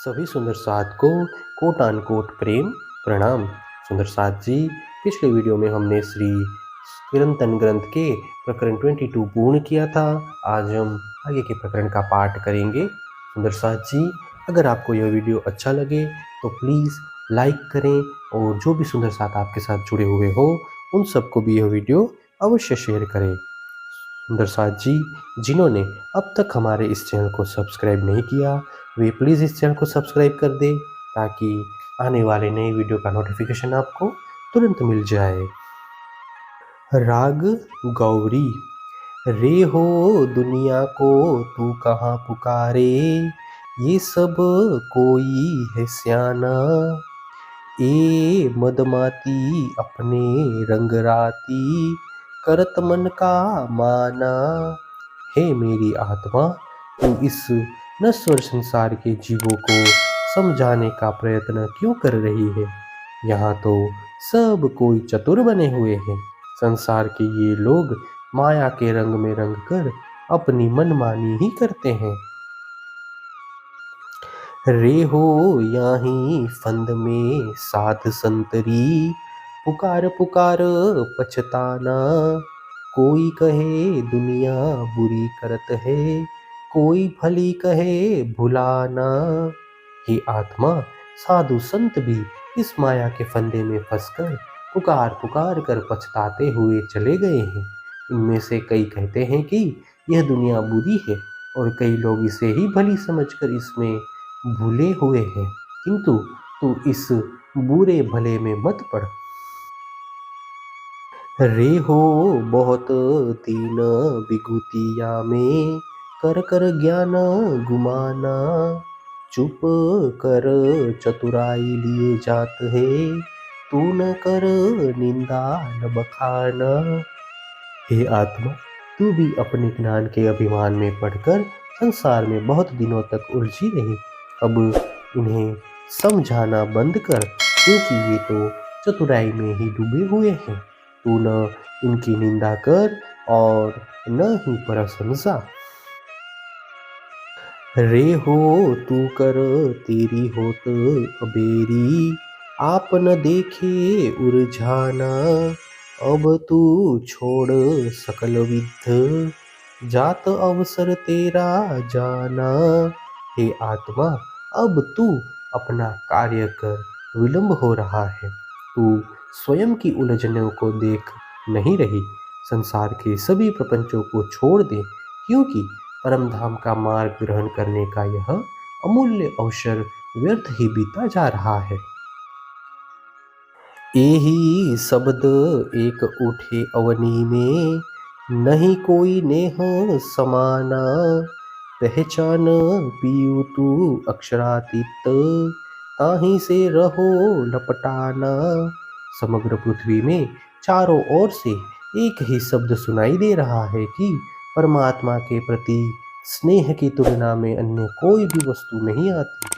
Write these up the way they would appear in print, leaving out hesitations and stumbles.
सभी सुंदर साथ को कोटान कोट प्रेम प्रणाम। सुंदर साथ जी, पिछले वीडियो में हमने श्री किरंतन ग्रंथ के प्रकरण 22 पूर्ण किया था। आज हम आगे के प्रकरण का पाठ करेंगे। सुंदर साथ जी, अगर आपको यह वीडियो अच्छा लगे तो प्लीज़ लाइक करें और जो भी सुंदर साथ आपके साथ जुड़े हुए हो उन सबको भी यह वीडियो अवश्य शेयर करें। सुंदर साथ जी, जिन्होंने अब तक हमारे इस चैनल को सब्सक्राइब नहीं किया वे प्लीज़ इस चैनल को सब्सक्राइब कर दें ताकि आने वाले नए वीडियो का नोटिफिकेशन आपको तुरंत मिल जाए। राग गौरी। रे हो दुनिया को तू कहाँ पुकारे, ये सब कोई है स्याना। ए मदमाती अपने रंग राती, करत मन का माना। हे मेरी आत्मा, तू इस नश्वर संसार के जीवों को समझाने का प्रयत्न क्यों कर रही है। यहाँ तो सब कोई चतुर बने हुए हैं। संसार के ये लोग माया के रंग में रंग कर अपनी मनमानी ही करते हैं। रे हो याही फंद में साध संतरी, पुकार पुकार पछताना। कोई कहे दुनिया बुरी करत है, कोई भली कहे भुलाना। हे आत्मा, साधु संत भी इस माया के फंदे में फंसकर पुकार पुकार कर पछताते हुए चले गए हैं। इनमें से कई कहते हैं कि यह दुनिया बुरी है और कई लोग इसे ही भली समझकर इसमें भूले हुए हैं, किंतु तू इस बुरे भले में मत पड़। रे हो बहुत दीन विभूतिया में, कर कर ज्ञान गुमाना। चुप कर चतुराई लिए जात है, तू न कर निंदा न बखाना। हे आत्मा, तू भी अपने ज्ञान के अभिमान में पढ़कर संसार में बहुत दिनों तक उलझी रही। अब इन्हें समझाना बंद कर, क्योंकि ये तो चतुराई में ही डूबे हुए हैं। तू न इनकी निंदा कर और न ही प्रशंसा। रे हो तू कर तेरी होत अबेरी, आप न देखे उरझाना। अब तू छोड़ सकल विद्ध, जात अवसर तेरा जाना। हे आत्मा, अब तू अपना कार्य कर, विलंब हो रहा है। तू स्वयं की उलझनों को देख नहीं रही। संसार के सभी प्रपंचों को छोड़ दे, क्योंकि परम धाम का मार्ग ग्रहण करने का यह अमूल्य अवसर व्यर्थ ही बीता जा रहा है। यही शब्द एक उठे अवनी में, नहीं कोई नेह समाना। पहचान पियू तू अक्षरातीत, ताही से रहो लपटाना। समग्र पृथ्वी में चारों ओर से एक ही शब्द सुनाई दे रहा है कि परमात्मा के प्रति स्नेह की तुलना में अन्य कोई भी वस्तु नहीं आती।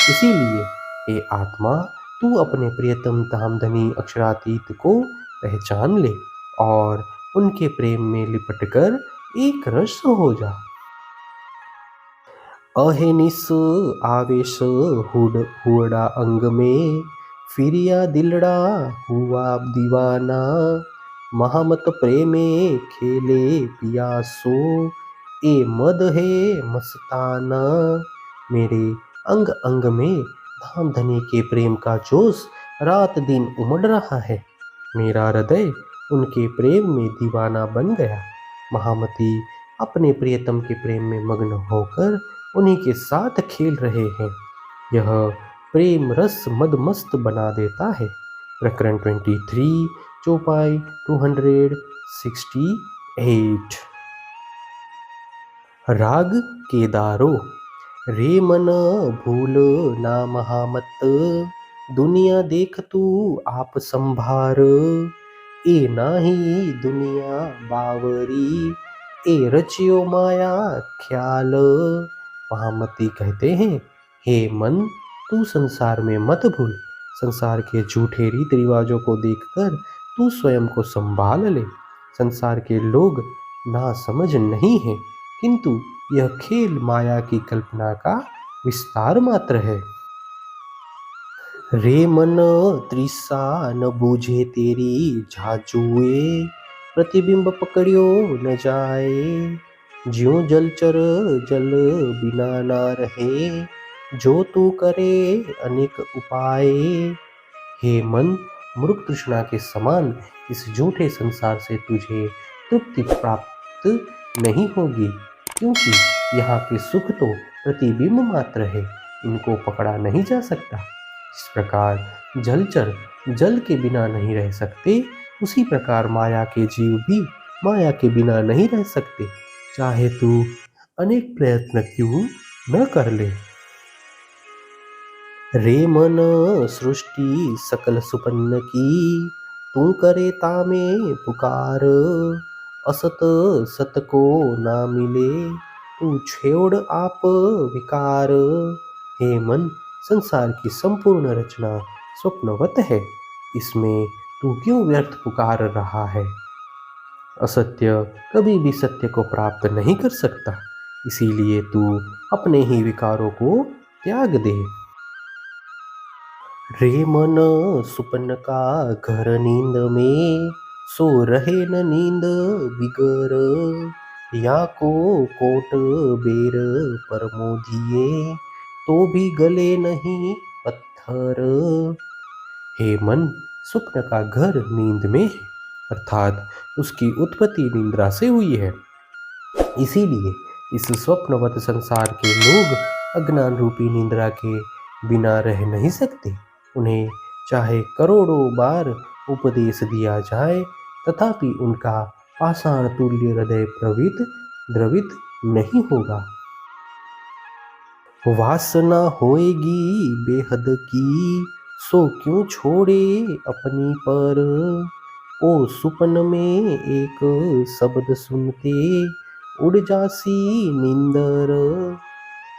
इसीलिए हे आत्मा, तू अपने प्रियतम धामधनी अक्षरातीत को पहचान ले और उनके प्रेम में लिपटकर एक रस हो जा। अहेनिस आवेश हुड़ा अंग में, फिरिया दिलड़ा हुआ दीवाना। महामत प्रेमे खेले पियासो, ए मद है मस्ताना। मेरे अंग अंग में धामधनी के प्रेम का जोश रात दिन उमड़ रहा है। मेरा हृदय उनके प्रेम में दीवाना बन गया। महामती अपने प्रियतम के प्रेम में मग्न होकर उन्हीं के साथ खेल रहे हैं। यह प्रेम रस मदमस्त बना देता है। प्रकरण 23 चौपाई 268। राग केदारो। रे मन भूल ना महामत, दुनिया देख तू आप संभार। ए नाही दुनिया बावरी, ए रचियो माया ख्याल। महामती कहते हैं, हे मन, तू संसार में मत भूल। संसार के झूठे रीति रिवाजों को देखकर तू स्वयं को संभाल ले। संसार के लोग ना समझ नहीं है, किंतु यह खेल माया की कल्पना का विस्तार मात्र है। रे मन तृषा न बूझे तेरी झाजुए, प्रतिबिंब पकड़ियो न जाए। ज्यों जलचर जल बिना ना रहे, जो तू करे अनेक उपाय। हे मन, मृग तृष्णा के समान इस झूठे संसार से तुझे तृप्ति प्राप्त नहीं होगी, क्योंकि यहाँ के सुख तो प्रतिबिंब मात्र है, इनको पकड़ा नहीं जा सकता। इस प्रकार जलचर जल के बिना नहीं रह सकते, उसी प्रकार माया के जीव भी माया के बिना नहीं रह सकते, चाहे तू अनेक प्रयत्न क्यों न कर ले। रे मन सृष्टि सकल सुपन्न की, तू करे तामे पुकार। असत सत को ना मिले, तू छेड़ आप विकार। हे मन, संसार की संपूर्ण रचना स्वप्नवत है, इसमें तू क्यों व्यर्थ पुकार रहा है। असत्य कभी भी सत्य को प्राप्त नहीं कर सकता, इसीलिए तू अपने ही विकारों को त्याग दे। रे मन सुपन का घर नींद में, सो रहे न नींद बिगर। या को कोट बेर पर मोदिए, तो भी गले नहीं पत्थर। हे मन, स्वप्न का घर नींद में है, अर्थात उसकी उत्पत्ति निद्रा से हुई है, इसीलिए इस स्वप्नवत संसार के लोग अज्ञान रूपी निद्रा के बिना रह नहीं सकते। उन्हें चाहे करोड़ों बार उपदेश दिया जाए, तथापि उनका पाषाण तुल्य हृदय द्रवित नहीं होगा। वासना होएगी बेहद की, सो क्यों छोड़े अपनी पर। ओ सुपन में एक शब्द सुनते, उड़ जासी नींदर।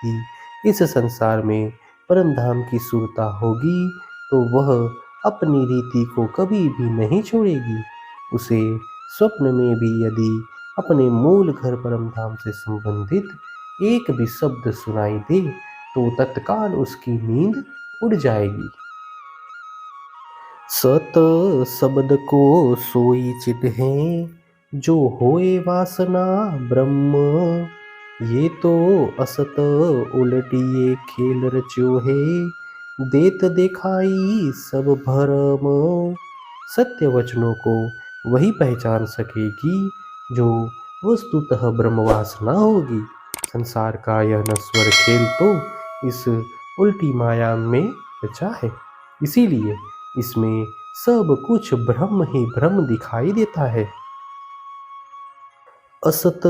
कि इस संसार में परम धाम की सुरता होगी, तो वह अपनी रीति को कभी भी नहीं छोड़ेगी। उसे स्वप्न में भी यदि अपने मूल घर परम धाम से संबंधित एक भी शब्द सुनाई दे, तो तत्काल उसकी नींद उड़ जाएगी। सत शब्द को सोई चित है, जो होए वासना ब्रह्म। ये तो असत उलटिए खेल रच्यो है, देत दिखाई सब भरम। सत्य वचनों को वही पहचान सकेगी जो वस्तुतः ब्रह्मवासना होगी। संसार का यह नश्वर खेल तो इस उल्टी माया में रचा है, इसीलिए इसमें सब कुछ ब्रह्म ही ब्रह्म दिखाई देता है। असत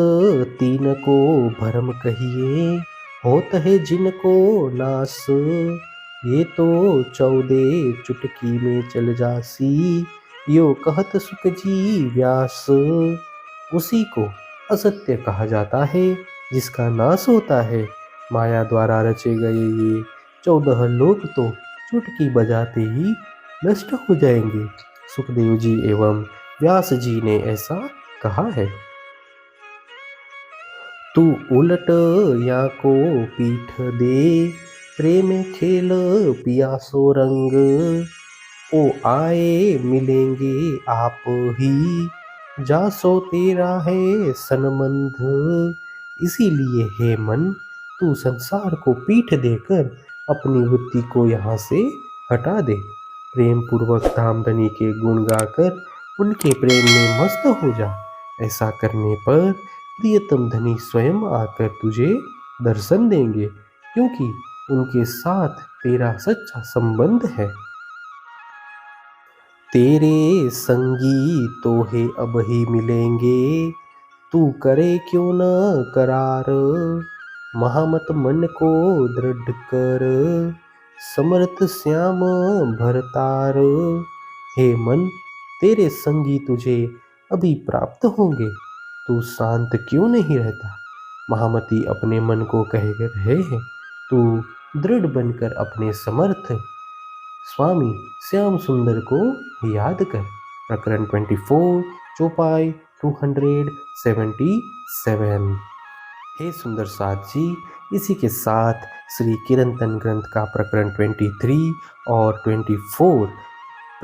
तीन को भरम कहिए, होत है जिनको नास। ये तो 14 चुटकी में चल जासी, यो कहत सुख जी व्यास। उसी को असत्य कहा जाता है जिसका नाश होता है। माया द्वारा रचे गए ये 14 लोक तो चुटकी बजाते ही नष्ट हो जाएंगे। सुखदेव जी एवं व्यास जी ने ऐसा कहा है। तू उलट या को पीठ दे, प्रेम खेल पियासो रंग। ओ आए मिलेंगे आप ही, जासो तेरा है सनबंध। इसीलिए हे मन, तू संसार को पीठ देकर अपनी वृत्ति को यहाँ से हटा दे। प्रेम पूर्वक धामधनी के गुण गाकर उनके प्रेम में मस्त हो जा। ऐसा करने पर प्रियतम धनी स्वयं आकर तुझे दर्शन देंगे, क्योंकि उनके साथ तेरा सच्चा संबंध है। तेरे संगी तो है अब ही मिलेंगे, तू करे क्यों न करार। महामत मन को दृढ़ कर, समर्थ श्याम भरतार। हे मन, तेरे संगी तुझे अभी प्राप्त होंगे, तू शांत क्यों नहीं रहता। महामती अपने मन को कह रहे हैं, तू दृढ़ बनकर अपने समर्थ स्वामी श्याम सुंदर को याद कर। प्रकरण 24 चौपाई 277। हे सुंदर साथ जी, इसी के साथ श्री किरंतन ग्रंथ का प्रकरण 23 और 24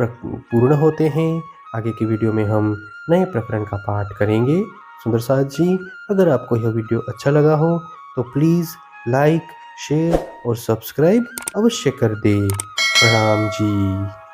पूर्ण होते हैं। आगे की वीडियो में हम नए प्रकरण का पाठ करेंगे। सुंदर साथ जी, अगर आपको यह वीडियो अच्छा लगा हो तो प्लीज़ लाइक, शेयर और सब्सक्राइब अवश्य कर दें। प्रणाम जी।